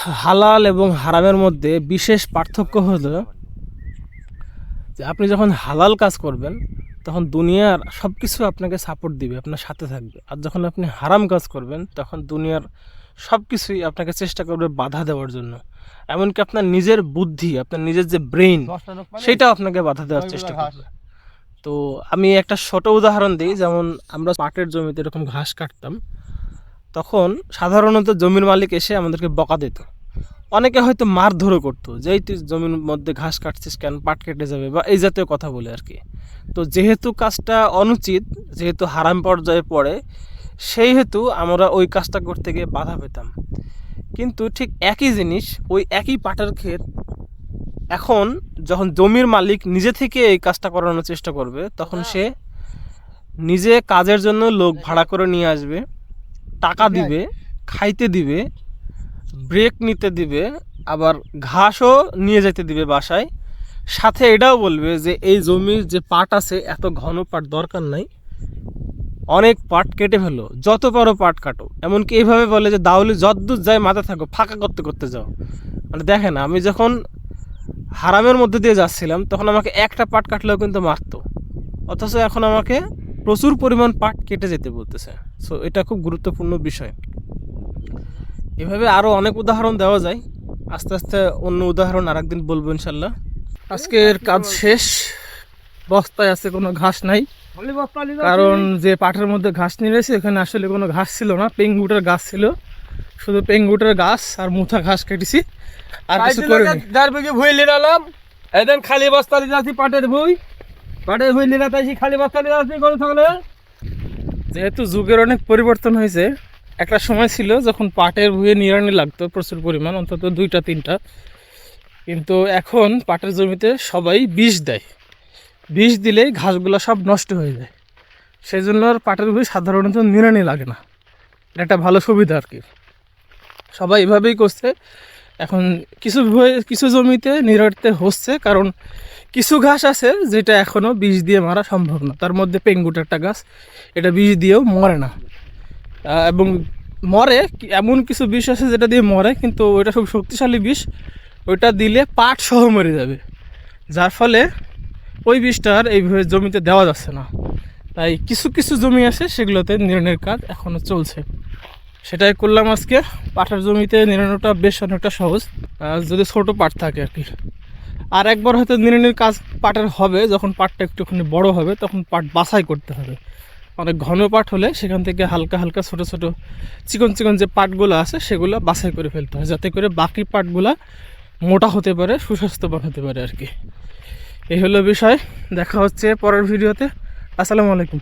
হালাল এবং হারামের মধ্যে বিশেষ পার্থক্য হলো যে আপনি যখন হালাল কাজ করবেন তখন দুনিয়ার সব কিছু আপনাকে সাপোর্ট দিবে, আপনার সাথে থাকবে। আর যখন আপনি হারাম কাজ করবেন তখন দুনিয়ার সব কিছুই আপনাকে চেষ্টা করবে বাধা দেওয়ার জন্য। এমনকি আপনার নিজের বুদ্ধি, আপনার নিজের যে ব্রেইন, সেটাও আপনাকে বাধা দেওয়ার চেষ্টা করবে। তো আমি একটা ছোট উদাহরণ দিই। যেমন আমরা পাটের জমিতে এরকম ঘাস কাটতাম, তখন সাধারণত জমির মালিক এসে আমাদেরকে বকা দিত। অনেকে হয়তো মারধরও করতো, যেই তুই জমির মধ্যে ঘাস কাটছিস কেন, পাট কেটে যাবে, বা এই জাতীয় কথা বলে আর কি। তো যেহেতু কাজটা অনুচিত, যেহেতু হারাম পর্যায়ে পড়ে, সেই হেতু আমরা ওই কাজটা করতে গিয়ে বাধা পেতাম। কিন্তু ঠিক একই জিনিস, ওই একই পাটের ক্ষেত এখন যখন জমির মালিক নিজে থেকে এই কাজটা করানোর চেষ্টা করবে, তখন সে নিজে কাজের জন্য লোক ভাড়া করে নিয়ে আসবে, টাকা দিবে, খাইতে দিবে, ব্রেক নিতে দিবে, আবার ঘাসও নিয়ে যেতে দিবে বাসায়। সাথে এটাও বলবে যে এই জমির যে পাট আছে এত ঘন পাট দরকার নাই, অনেক পাট কেটে ফেলো, যত পারো পাট কাটো। এমনকি এইভাবে বলে যে দাউলি যদ্দূর যায় মাথা থাকো, ফাঁকা করতে করতে যাও। মানে দেখেন, আমি যখন হারামের মধ্যে দিয়ে যাচ্ছিলাম তখন আমাকে একটা পাট কাটলেও কিন্তু মারতো, অথচ এখন আমাকে প্রচুর পরিমাণ পাট কেটে যেতে বলতেছে। সো এটা খুব গুরুত্বপূর্ণ বিষয়। এভাবে আরও অনেক উদাহরণ দেওয়া যায়, আস্তে আস্তে অন্য উদাহরণ আরেকদিন বলবো ইনশাল্লাহ। আজকের কাজ শেষ, বস্তায় আছে, কোনো ঘাস নাই। কারণ যে পাটের মধ্যে ঘাস নিয়েছে এখানে আসলে কোনো ঘাস ছিল না, পেঙ্গুটের গাছ ছিল, শুধু পেঙ্গুটের গাছ আর মুথা ঘাস কেটেছি, আর কিছু করে ভুই লিরালাম। একদিন খালি বস্তা লিরাছি, পাটের ভুই লিরাতাইছি, খালি বস্তা লিরাছি গরু থাকলে। যেহেতু যুগের অনেক পরিবর্তন হয়েছে, একটা সময় ছিল যখন পাটের ভুঁইয়ে নিড়ানি লাগতো প্রচুর পরিমাণ, অন্তত 2-3টা। কিন্তু এখন পাটের জমিতে সবাই বিষ দেয়, বিষ দিলেই ঘাসগুলো সব নষ্ট হয়ে যায়। সেই জন্য আর পাটের ভুঁই সাধারণত নিড়ানি লাগে না। এটা একটা ভালো সুবিধা আর কি, সবাই এভাবেই করছে। এখন কিছু জমিতে নিড়াতে হচ্ছে, কারণ কিছু ঘাস আছে যেটা এখনও বিষ দিয়ে মারা সম্ভব না। তার মধ্যে পেঙ্গুট একটা গাছ, এটা বিষ দিয়েও মরে না, এবং মরে এমন কিছু বিষ আছে যেটা দিয়ে মরে, কিন্তু ওইটা খুব শক্তিশালী বিষ, ওইটা দিলে পাট সহ মরে যাবে। যার ফলে ওই বিষটা আর এইভাবে জমিতে দেওয়া যাচ্ছে না। তাই কিছু কিছু জমি আছে সেগুলোতে নিড়ানোর কাজ এখনও চলছে, সেটাই করলাম আজকে। পাটের জমিতে নিড়ানোটা বেশ অনেকটা সহজ, যদি ছোটো পাট থাকে আর কি। আর একবার হয়তো নিড়ানোর কাজ পাটের হবে যখন পাটটা একটুখানি বড় হবে, তখন পাট বাছাই করতে হবে। অনেক ঘন পাট হলে সেখান থেকে হালকা হালকা ছোটো ছোটো চিকন চিকন যে পাটগুলো আছে সেগুলো বাছাই করে ফেলতে হয়, যাতে করে বাকি পাটগুলা মোটা হতে পারে, সুস্বাস্থ্যবান হতে পারে আর কি। এই হলো বিষয়। দেখা হচ্ছে পরের ভিডিওতে। আসসালামু আলাইকুম।